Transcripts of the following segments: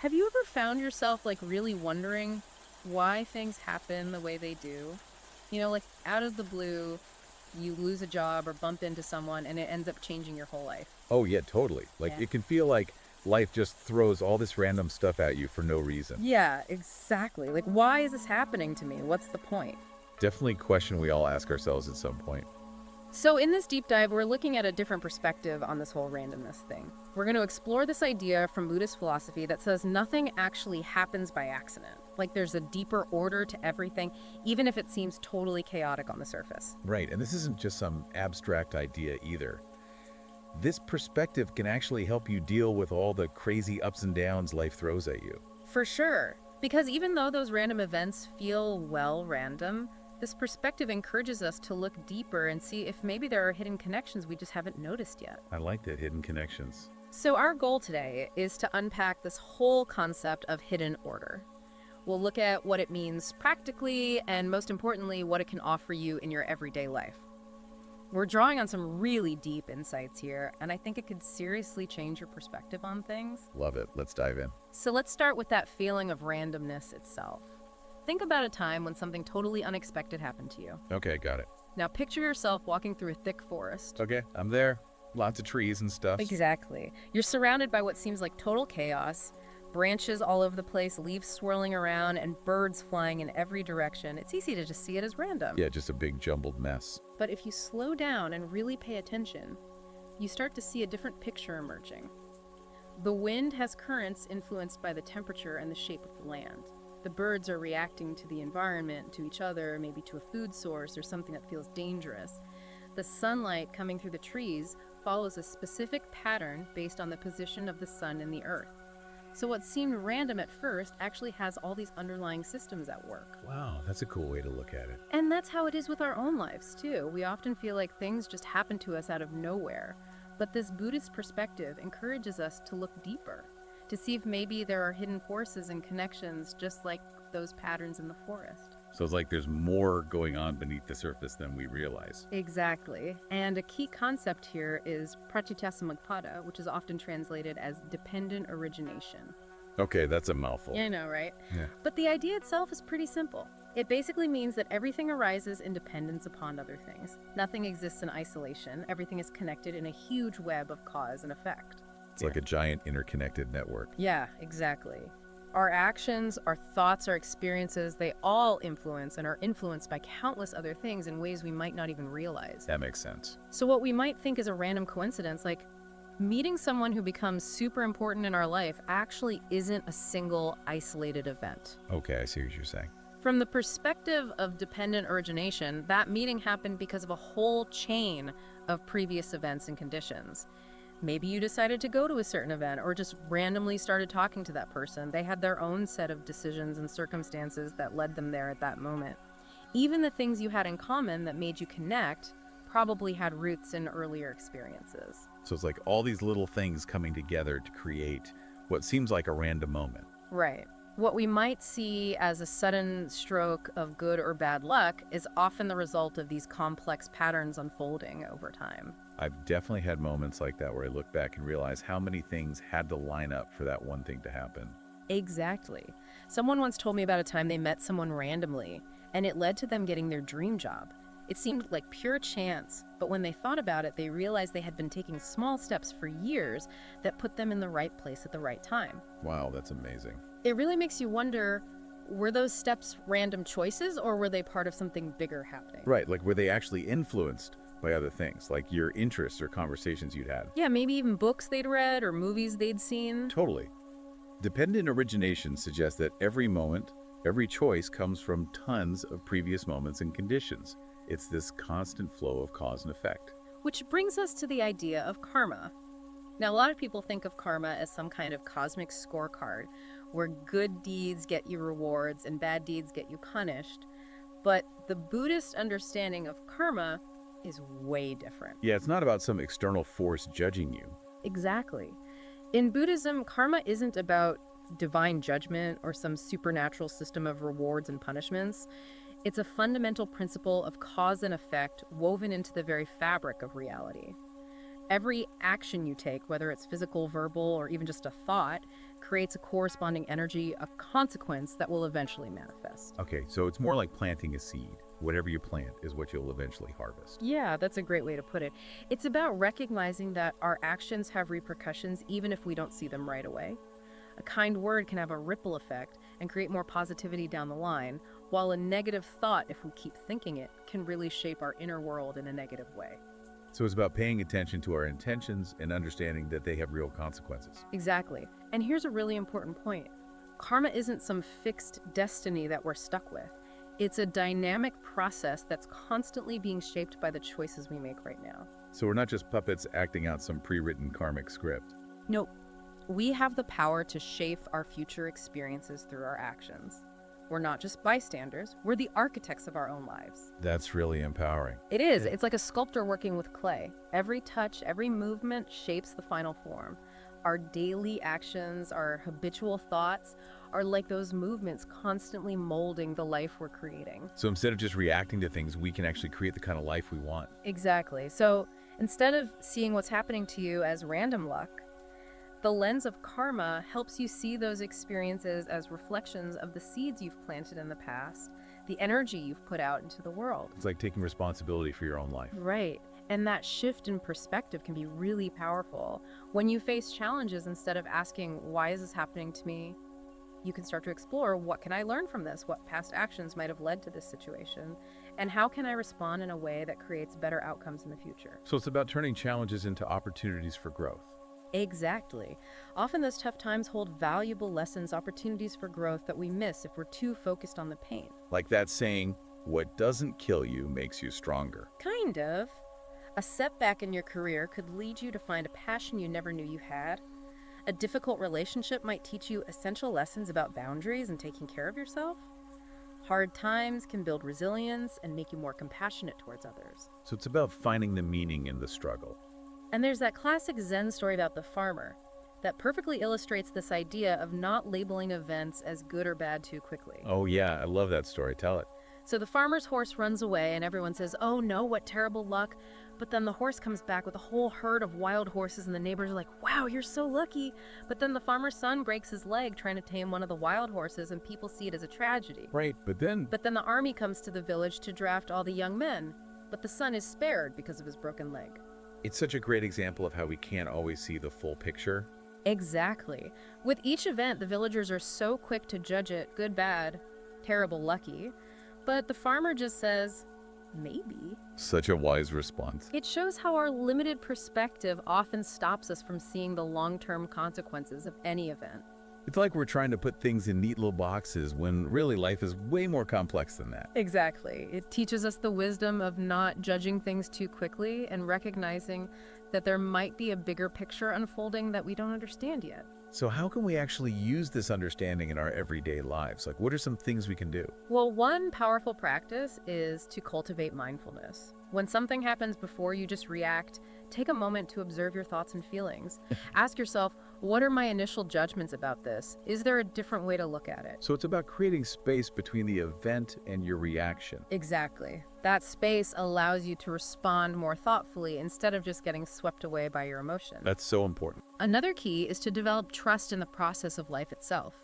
Have you ever found yourself like really wondering why things happen the way they do? Like out of the blue, you lose a job or bump into someone and it ends up changing your whole life. Oh, yeah, totally. Like, Yeah. it can feel like life just throws all this random stuff at you for no reason. Yeah, exactly. Like, why is this happening to me? What's the point? Definitely a question we all ask ourselves at some point. So, in this deep dive, we're looking at a different perspective on this whole randomness thing. We're going to explore this idea from Buddhist philosophy that says nothing actually happens by accident. Like, there's a deeper order to everything, even if it seems totally chaotic on the surface. Right, and this isn't just some abstract idea either. This perspective can actually help you deal with all the crazy ups and downs life throws at you. For sure. Because even though those random events feel, well, random, this perspective encourages us to look deeper and see if maybe there are hidden connections we just haven't noticed yet. I like that, hidden connections. So, our goal today is to unpack this whole concept of hidden order. We'll look at what it means practically and, most importantly, what it can offer you in your everyday life. We're drawing on some really deep insights here, and I think it could seriously change your perspective on things. Love it. Let's dive in. So let's start with that feeling of randomness itself. Think about a time when something totally unexpected happened to you. Okay, got it. Now picture yourself walking through a thick forest. Okay, I'm there. Lots of trees and stuff. Exactly. You're surrounded by what seems like total chaos, branches all over the place, leaves swirling around, and birds flying in every direction. It's easy to just see it as random. Yeah, just a big jumbled mess. But if you slow down and really pay attention, you start to see a different picture emerging. The wind has currents influenced by the temperature and the shape of the land. The birds are reacting to the environment, to each other, maybe to a food source or something that feels dangerous. The sunlight coming through the trees follows a specific pattern based on the position of the sun and the earth. So what seemed random at first actually has all these underlying systems at work. Wow, that's a cool way to look at it. And that's how it is with our own lives, too. We often feel like things just happen to us out of nowhere. But this Buddhist perspective encourages us to look deeper, to see if maybe there are hidden forces and connections just like those patterns in the forest. So it's like there's more going on beneath the surface than we realize. Exactly. And a key concept here is pratityasamutpada, which is often translated as dependent origination. Okay, that's a mouthful. Yeah, I know, right? Yeah. But the idea itself is pretty simple. It basically means that everything arises in dependence upon other things. Nothing exists in isolation. Everything is connected in a huge web of cause and effect. It's like a giant interconnected network. Yeah, exactly. Our actions, our thoughts, our experiences, they all influence and are influenced by countless other things in ways we might not even realize. That makes sense. So what we might think is a random coincidence, like meeting someone who becomes super important in our life, actually isn't a single isolated event. Okay, I see what you're saying. From the perspective of dependent origination, that meeting happened because of a whole chain of previous events and conditions. Maybe you decided to go to a certain event or just randomly started talking to that person. They had their own set of decisions and circumstances that led them there at that moment. Even the things you had in common that made you connect probably had roots in earlier experiences. So it's like all these little things coming together to create what seems like a random moment. Right. What we might see as a sudden stroke of good or bad luck is often the result of these complex patterns unfolding over time. I've definitely had moments like that where I look back and realize how many things had to line up for that one thing to happen. Exactly. Someone once told me about a time they met someone randomly, and it led to them getting their dream job. It seemed like pure chance, but when they thought about it, they realized they had been taking small steps for years that put them in the right place at the right time. Wow, that's amazing. It really makes you wonder, were those steps random choices or were they part of something bigger happening? Right, like were they actually influenced by other things, like your interests or conversations you'd had? Yeah, maybe even books they'd read or movies they'd seen. Totally. Dependent origination suggests that every moment, every choice comes from tons of previous moments and conditions. It's this constant flow of cause and effect. Which brings us to the idea of karma. Now, a lot of people think of karma as some kind of cosmic scorecard where good deeds get you rewards and bad deeds get you punished. But the Buddhist understanding of karma is way different. Yeah, it's not about some external force judging you. Exactly. In Buddhism, karma isn't about divine judgment or some supernatural system of rewards and punishments. It's a fundamental principle of cause and effect woven into the very fabric of reality. Every action you take, whether it's physical, verbal, or even just a thought, creates a corresponding energy, a consequence that will eventually manifest. Okay, so it's more like planting a seed. Whatever you plant is what you'll eventually harvest. Yeah, that's a great way to put it. It's about recognizing that our actions have repercussions even if we don't see them right away. A kind word can have a ripple effect and create more positivity down the line, while a negative thought, if we keep thinking it, can really shape our inner world in a negative way. So it's about paying attention to our intentions and understanding that they have real consequences. Exactly. And here's a really important point. Karma isn't some fixed destiny that we're stuck with. It's a dynamic process that's constantly being shaped by the choices we make right now. So we're not just puppets acting out some pre-written karmic script. Nope. We have the power to shape our future experiences through our actions. We're not just bystanders, we're the architects of our own lives. That's really empowering. It is. It's like a sculptor working with clay. Every touch, every movement shapes the final form. Our daily actions, our habitual thoughts are like those movements constantly molding the life we're creating. So instead of just reacting to things, we can actually create the kind of life we want. Exactly. So instead of seeing what's happening to you as random luck, the lens of karma helps you see those experiences as reflections of the seeds you've planted in the past, the energy you've put out into the world. It's like taking responsibility for your own life. Right. And that shift in perspective can be really powerful. When you face challenges, instead of asking, why is this happening to me? You can start to explore, what can I learn from this? What past actions might have led to this situation? And how can I respond in a way that creates better outcomes in the future? So it's about turning challenges into opportunities for growth. Exactly. Often those tough times hold valuable lessons, opportunities for growth that we miss if we're too focused on the pain. Like that saying, what doesn't kill you makes you stronger. Kind of. A setback in your career could lead you to find a passion you never knew you had. A difficult relationship might teach you essential lessons about boundaries and taking care of yourself. Hard times can build resilience and make you more compassionate towards others. So it's about finding the meaning in the struggle. And there's that classic Zen story about the farmer that perfectly illustrates this idea of not labeling events as good or bad too quickly. Oh yeah, I love that story. Tell it. So the farmer's horse runs away and everyone says, oh no, what terrible luck. But then the horse comes back with a whole herd of wild horses and the neighbors are like, wow, you're so lucky. But then the farmer's son breaks his leg trying to tame one of the wild horses and people see it as a tragedy. Right, but then the army comes to the village to draft all the young men. But the son is spared because of his broken leg. it's such a great example of how we can't always see the full picture. Exactly. With each event, the villagers are so quick to judge it good, bad, terrible, lucky. But the farmer just says, maybe. Such a wise response. It shows how our limited perspective often stops us from seeing the long-term consequences of any event. It's like we're trying to put things in neat little boxes when really life is way more complex than that. Exactly. It teaches us the wisdom of not judging things too quickly and recognizing that there might be a bigger picture unfolding that we don't understand yet. So how can we actually use this understanding in our everyday lives? Like, what are some things we can do? Well, one powerful practice is to cultivate mindfulness. When something happens before you just react, take a moment to observe your thoughts and feelings. Ask yourself, what are my initial judgments about this? Is there a different way to look at it? So it's about creating space between the event and your reaction. Exactly. That space allows you to respond more thoughtfully instead of just getting swept away by your emotions. That's so important. Another key is to develop trust in the process of life itself.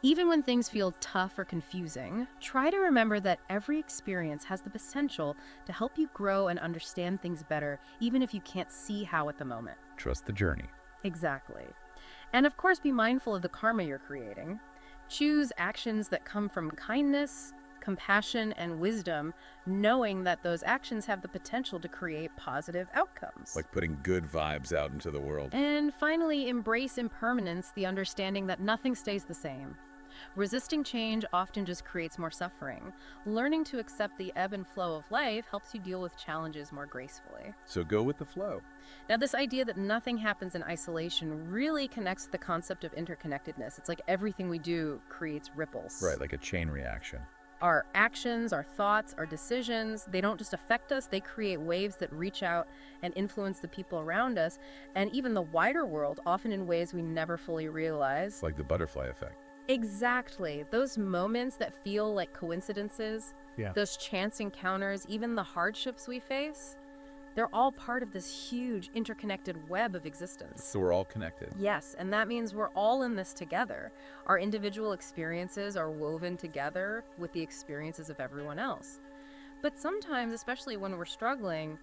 Even when things feel tough or confusing, try to remember that every experience has the potential to help you grow and understand things better, even if you can't see how at the moment. Trust the journey. Exactly. And of course, be mindful of the karma you're creating. Choose actions that come from kindness, compassion, and wisdom, knowing that those actions have the potential to create positive outcomes. Like putting good vibes out into the world. And finally, embrace impermanence, the understanding that nothing stays the same. Resisting change often just creates more suffering. Learning to accept the ebb and flow of life helps you deal with challenges more gracefully. So go with the flow. Now, this idea that nothing happens in isolation really connects to the concept of interconnectedness. It's like everything we do creates ripples. Right, like a chain reaction. Our actions, our thoughts, our decisions, they don't just affect us, they create waves that reach out and influence the people around us, and even the wider world, often in ways we never fully realize. Like the butterfly effect. Exactly. Those moments that feel like coincidences, Yeah. those chance encounters, even the hardships we face, They're all part of this huge interconnected web of existence. So we're all connected. Yes, and that means we're all in this together. Our individual experiences are woven together with the experiences of everyone else. But sometimes, especially when we're struggling,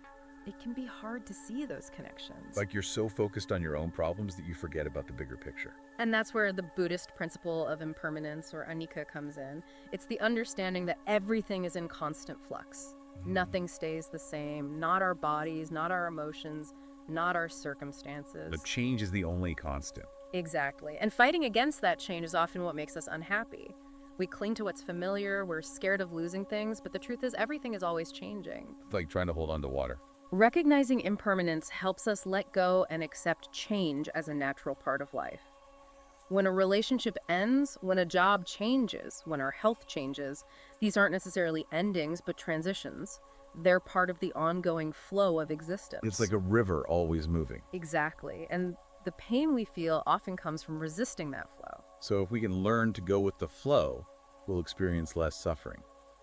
it can be hard to see those connections. Like you're so focused on your own problems that you forget about the bigger picture. And that's where the Buddhist principle of impermanence, or anicca, comes in. It's the understanding that everything is in constant flux. Nothing stays the same, not our bodies, not our emotions, not our circumstances. The change is the only constant. Exactly. And fighting against that change is often what makes us unhappy. We cling to what's familiar, we're scared of losing things, but the truth is everything is always changing. It's like trying to hold on to water. Recognizing impermanence helps us let go and accept change as a natural part of life. When a relationship ends, when a job changes, when our health changes, these aren't necessarily endings, but transitions. They're part of the ongoing flow of existence. It's like a river always moving. Exactly. And the pain we feel often comes from resisting that flow. So if we can learn to go with the flow, we'll experience less suffering.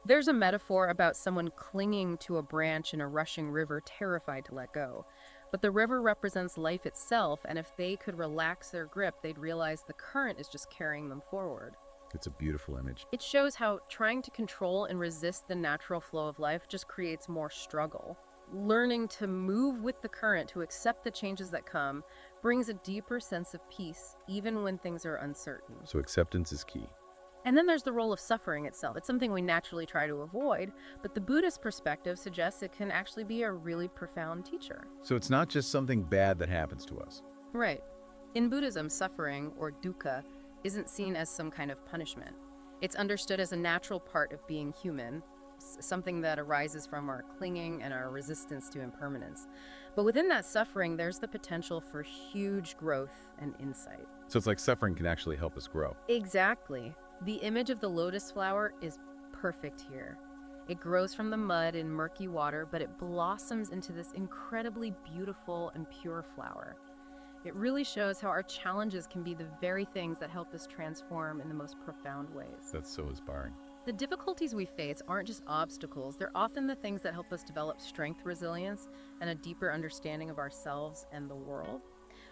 There's a metaphor about someone clinging to a branch in a rushing river, terrified to let go. But the river represents life itself, and if they could relax their grip, they'd realize the current is just carrying them forward. It's a beautiful image. It shows how trying to control and resist the natural flow of life just creates more struggle. Learning to move with the current, to accept the changes that come, brings a deeper sense of peace, even when things are uncertain. So acceptance is key. And then there's the role of suffering itself. It's something we naturally try to avoid, but the Buddhist perspective suggests it can actually be a really profound teacher. So it's not just something bad that happens to us. Right. In Buddhism, suffering, or dukkha, isn't seen as some kind of punishment. It's understood as a natural part of being human, something that arises from our clinging and our resistance to impermanence. But within that suffering, there's the potential for huge growth and insight. So it's like suffering can actually help us grow. Exactly. The image of the lotus flower is perfect here. It grows from the mud in murky water, but it blossoms into this incredibly beautiful and pure flower. It really shows how our challenges can be the very things that help us transform in the most profound ways. That's so inspiring. The difficulties we face aren't just obstacles, they're often the things that help us develop strength, resilience, and a deeper understanding of ourselves and the world.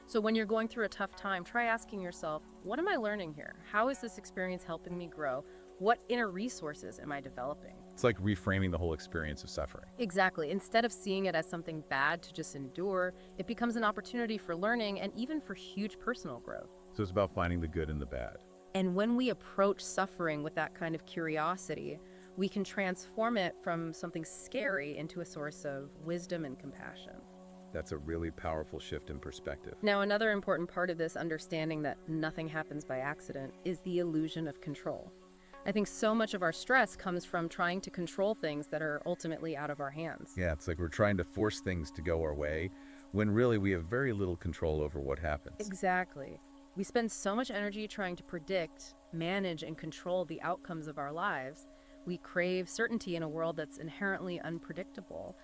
So when you're going through a tough time, try asking yourself, what am I learning here? How is this experience helping me grow? What inner resources am I developing? It's like reframing the whole experience of suffering. Exactly. Instead of seeing it as something bad to just endure, it becomes an opportunity for learning and even for huge personal growth. So it's about finding the good in the bad. And when we approach suffering with that kind of curiosity, we can transform it from something scary into a source of wisdom and compassion. That's a really powerful shift in perspective. Now, another important part of this understanding that nothing happens by accident is the illusion of control. I think so much of our stress comes from trying to control things that are ultimately out of our hands. Yeah, it's like we're trying to force things to go our way when really we have very little control over what happens. Exactly. We spend so much energy trying to predict, manage, and control the outcomes of our lives. We crave certainty in a world that's inherently unpredictable.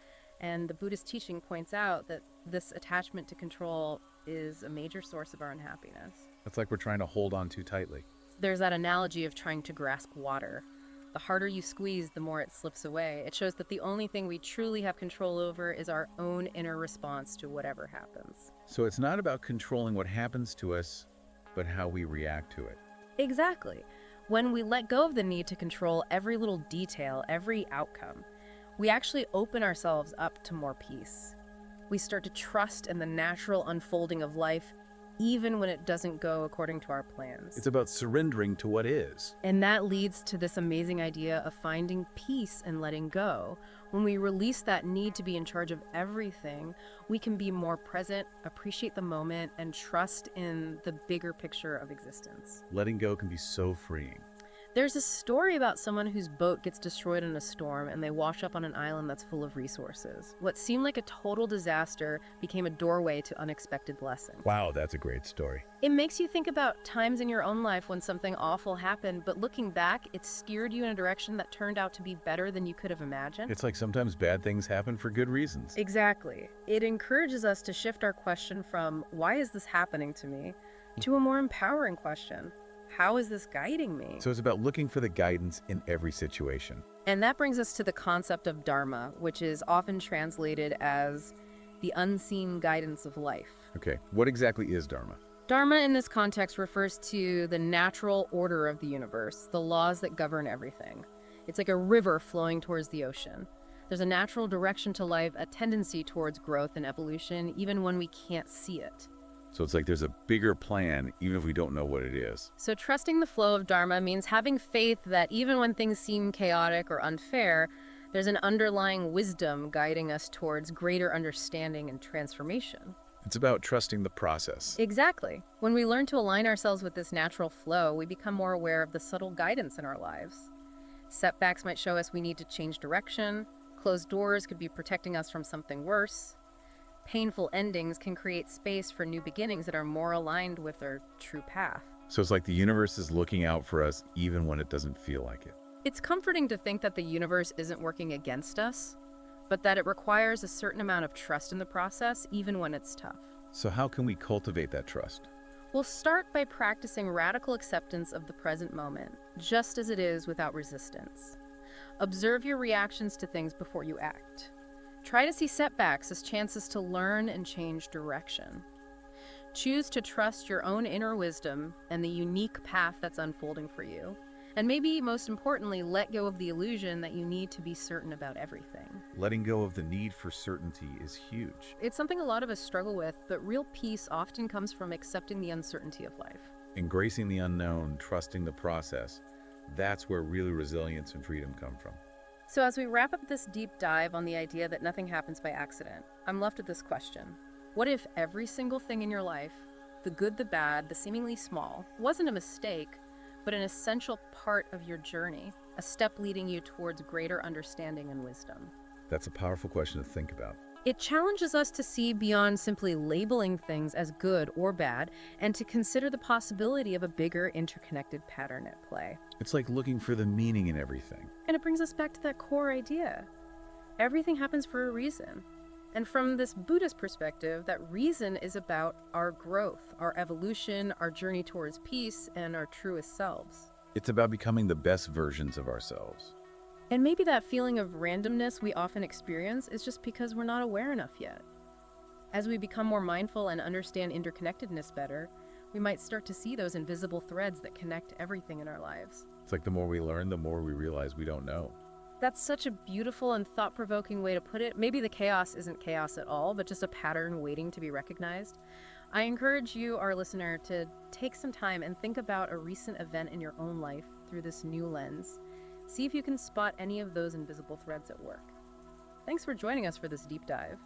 And the Buddhist teaching points out that this attachment to control is a major source of our unhappiness. It's like we're trying to hold on too tightly. There's that analogy of trying to grasp water. The harder you squeeze, the more it slips away. It shows that the only thing we truly have control over is our own inner response to whatever happens. So it's not about controlling what happens to us, but how we react to it. Exactly. When we let go of the need to control every little detail, every outcome, we actually open ourselves up to more peace. We start to trust in the natural unfolding of life, even when it doesn't go according to our plans. It's about surrendering to what is. And that leads to this amazing idea of finding peace and letting go. When we release that need to be in charge of everything, we can be more present, appreciate the moment, and trust in the bigger picture of existence. Letting go can be so freeing. There's a story about someone whose boat gets destroyed in a storm and they wash up on an island that's full of resources. What seemed like a total disaster became a doorway to unexpected blessings. Wow, that's a great story. It makes you think about times in your own life when something awful happened, but looking back, it steered you in a direction that turned out to be better than you could have imagined. It's like sometimes bad things happen for good reasons. Exactly. It encourages us to shift our question from, why is this happening to me, to a more empowering question. How is this guiding me? So it's about looking for the guidance in every situation. And that brings us to the concept of dharma, which is often translated as the unseen guidance of life. Okay, what exactly is Dharma? Dharma in this context refers to the natural order of the universe, the laws that govern everything. It's like a river flowing towards the ocean. There's a natural direction to life, a tendency towards growth and evolution, even when we can't see it. So it's like there's a bigger plan, even if we don't know what it is. So trusting the flow of Dharma means having faith that even when things seem chaotic or unfair, there's an underlying wisdom guiding us towards greater understanding and transformation. It's about trusting the process. Exactly. When we learn to align ourselves with this natural flow, we become more aware of the subtle guidance in our lives. Setbacks might show us we need to change direction. Closed doors could be protecting us from something worse. Painful endings can create space for new beginnings that are more aligned with our true path. So it's like the universe is looking out for us even when it doesn't feel like it. It's comforting to think that the universe isn't working against us, but that it requires a certain amount of trust in the process, even when it's tough. So how can we cultivate that trust? We'll start by practicing radical acceptance of the present moment, just as it is without resistance. Observe your reactions to things before you act. Try to see setbacks as chances to learn and change direction. Choose to trust your own inner wisdom and the unique path that's unfolding for you. And maybe, most importantly, let go of the illusion that you need to be certain about everything. Letting go of the need for certainty is huge. It's something a lot of us struggle with, but real peace often comes from accepting the uncertainty of life. Embracing the unknown, trusting the process, that's where real resilience and freedom come from. So as we wrap up this deep dive on the idea that nothing happens by accident, I'm left with this question. What if every single thing in your life, the good, the bad, the seemingly small, wasn't a mistake, but an essential part of your journey, a step leading you towards greater understanding and wisdom? That's a powerful question to think about. It challenges us to see beyond simply labeling things as good or bad, and to consider the possibility of a bigger interconnected pattern at play. It's like looking for the meaning in everything. And it brings us back to that core idea. Everything happens for a reason. And from this Buddhist perspective, that reason is about our growth, our evolution, our journey towards peace, and our truest selves. It's about becoming the best versions of ourselves. And maybe that feeling of randomness we often experience is just because we're not aware enough yet. As we become more mindful and understand interconnectedness better, we might start to see those invisible threads that connect everything in our lives. It's like the more we learn, the more we realize we don't know. That's such a beautiful and thought-provoking way to put it. Maybe the chaos isn't chaos at all, but just a pattern waiting to be recognized. I encourage you, our listener, to take some time and think about a recent event in your own life through this new lens. See if you can spot any of those invisible threads at work. Thanks for joining us for this deep dive.